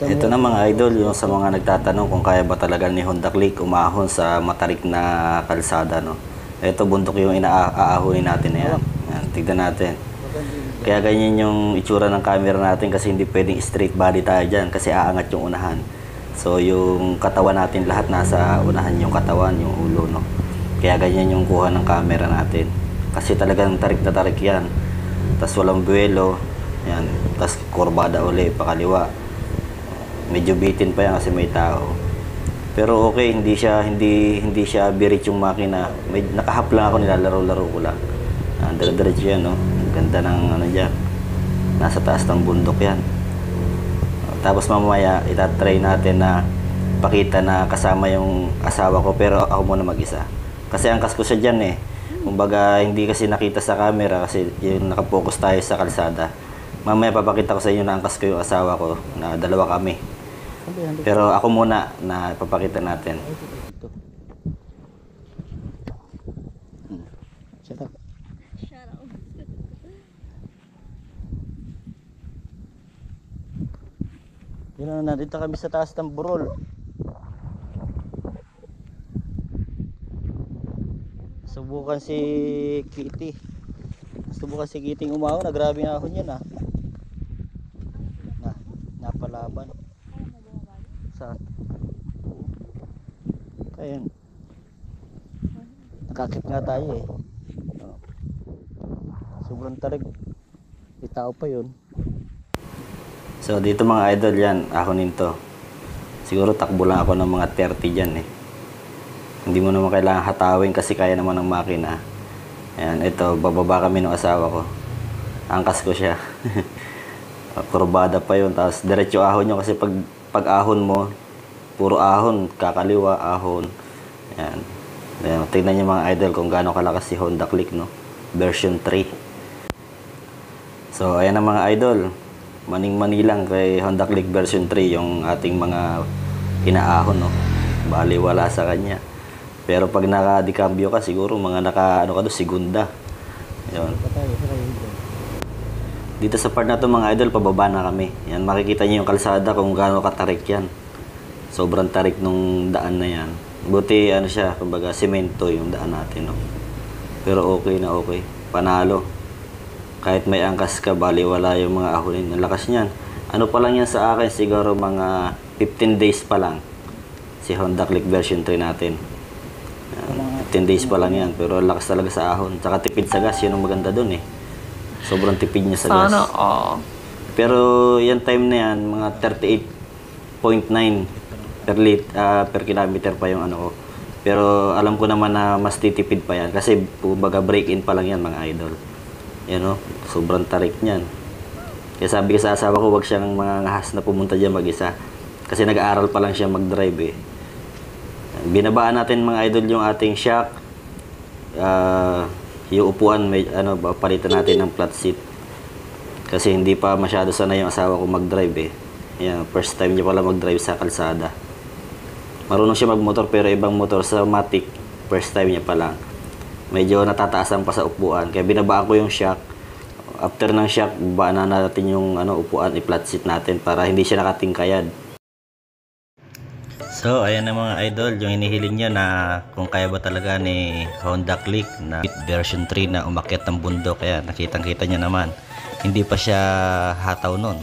Ito na mga idol, yung sa mga nagtatanong kung kaya ba talaga ni Honda Click umahon sa matarik na kalsada, no? Ito bundok yung inaahonin natin na yan. Yan, tignan natin. Kaya ganyan yung itsura ng camera natin kasi hindi pwedeng straight body tayo dyan kasi aangat yung unahan. So yung katawan natin lahat nasa unahan, yung katawan, yung ulo, no? Kaya ganyan yung kuha ng camera natin. Kasi talagang tarik na tarik yan. Tapos walang buwelo. Yan. Tapos kurbada uli, pakaliwa. Medyo bitin pa yan kasi may tao. Pero okay, hindi siya birit yung makina. Nakahap lang ako, nilalaro-laro ko lang. Dire-diretso yan, no? Ganda ng ano dyan. Nasa taas ng bundok yan. Tapos mamaya, itatry natin na pakita na kasama yung asawa ko, pero ako muna mag-isa. Kasi angkas ko siya dyan eh. Kumbaga, hindi kasi nakita sa camera kasi yung nakapokus tayo sa kalsada. Mamaya papakita ko sa inyo na angkas ko yung asawa ko, na dalawa kami. Pero ako muna na papakita natin. Shut up. Yun na, nandito kami sa taas ng burol. Subukan si Kitty. Subukan si Kitty umahon. Grabe nga ahon yan ah. Napalaban. Saan? Ayan. Nakakip nga tayo eh. Sobrang tarig. May tao pa yun. So dito mga idol yan, ahonin to. Siguro takbo lang ako ng mga 30 dyan eh. Hindi mo naman kailangan hatawin kasi kaya naman ng makina. Ayan, ito, bababa kami ng asawa ko. Angkas ko siya. Kurbada pa yun, tapos diretso ahon nyo kasi pag ahon mo, puro ahon, kakaliwa, ahon. Ayan. Ayan, tignan nyo mga idol kung gaano kalakas si Honda Click, no? Version 3. So, ayan ang mga idol. Maning-mani lang kay Honda Click version 3 yung ating mga inaahon, no? Bali wala sa kanya. Pero pag naka-decambio ka, siguro mga segunda. Ayun. Dito sa part na to mga idol, pababa na kami. Yan, makikita niyo yung kalsada kung gaano katarik yan. Sobrang tarik nung daan na yan. Buti ano siya, kumbaga semento yung daan natin, no? Pero okay na okay. Panalo. Kahit may angkas ka, bali wala yung mga ahonin. Ang lakas niyan. Ano pa lang yan sa akin, siguro mga 15 days pa lang. Si Honda Click version 3 natin. 15 days pa lang yan, pero lakas talaga sa ahon. Tsaka tipid sa gas, yun ang maganda dun eh. Sobrang tipid niya sa gas. Sana all. Pero yan time na yan, mga 38.9 per kilometer pa yung ano ko. Pero alam ko naman na mas titipid pa yan. Kasi baga break-in pa lang yan mga idol. Yan o, sobrang tarik niyan. Kaya sabi ko sa asawa ko, wag siyang mga ngahas na pumunta dyan mag-isa. Kasi nag-aaral pa lang siya mag-drive eh. Binabaan natin mga idol yung ating shock. Yung upuan, palitan natin ng flat seat. Kasi hindi pa masyado sanay yung asawa ko mag-drive eh. Yan, first time niya pala mag-drive sa kalsada. Marunong siya mag-motor pero ibang motor sa Matic. First time niya pa lang. Medyo natataasan pa sa upuan. Kaya binabaan ko yung shock. After ng shock, babaan na natin yung upuan, i-flat seat natin para hindi siya nakatingkayad. So, ayan na mga idol, yung hinihiling nyo na kung kaya ba talaga ni Honda Click na version 3 na umakyat ng bundok. Kaya nakitang-kita nyo naman. Hindi pa siya hataw nun.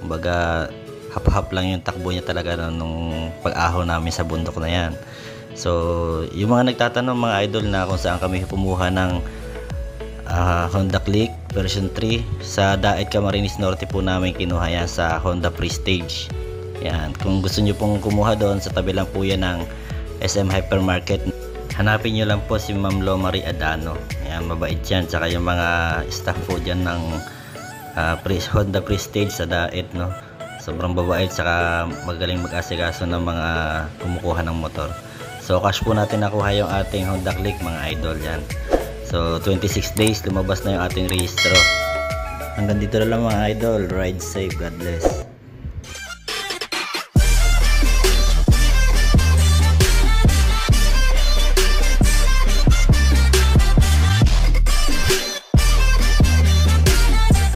Kumbaga, hap-hap lang yung takbo niya talaga nung pag-ahon namin sa bundok na yan. So, yung mga nagtatanong mga idol na kung saan kami pumuha ng Honda Click version 3, sa Daet Camarines Norte po namin kinuha yan sa Honda Prestige. Yan, kung gusto nyo pong kumuha doon, sa tabi lang po yan ng SM Hypermarket. Hanapin nyo lang po si Ma'am Lomari Adano. Yan, mabait yan. Tsaka yung mga staff po dyan ng Honda Prestige sa Daet, no? Sobrang babait, tsaka magaling mag-asikaso ng mga kumukuha ng motor. So, cash po natin nakuha yung ating Honda Click mga idol yan. So, 26 days, lumabas na yung ating rehistro. Hanggang dito na lang mga idol. Ride safe. God bless.